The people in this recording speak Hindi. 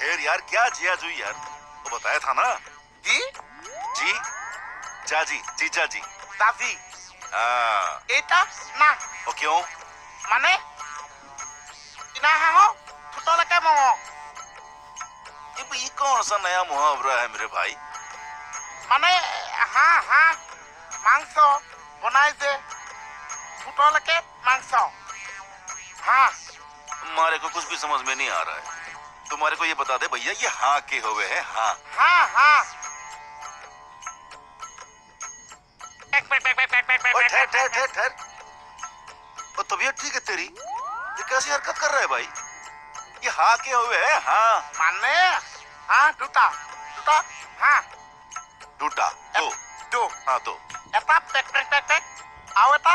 ठहर यार, क्या जिया जुई यार, तो बताया था ना। जी जी जाजी जीजा जी दादी এটা না और क्यों? মানে কিনা হাঁহ ঠোঁটলৈকে মঙহ ये कौन सा नया मुहावरा है मेरे भाई? মানে হাঁহ মাংস বনাই যে ঠোঁটলৈকে মাংস হাঁহ। हमारे को कुछ भी समझ में नहीं आ रहा है। तुम्हारे को ये बता दे भैया, ये हाँ के हुए हैं? हाँ हाँ ठहर ठहर ठहर ठहर, और तबीयत ठीक है तेरी? ये कैसी हरकत कर रहा है भाई? ये हाँ के हुए हैं? हाँ মানে হাঁহ দুটা দুটা হাঁহ टूटा दो। দু हाँ दो। এটা পেক পেক পেক পেক আৰু এটা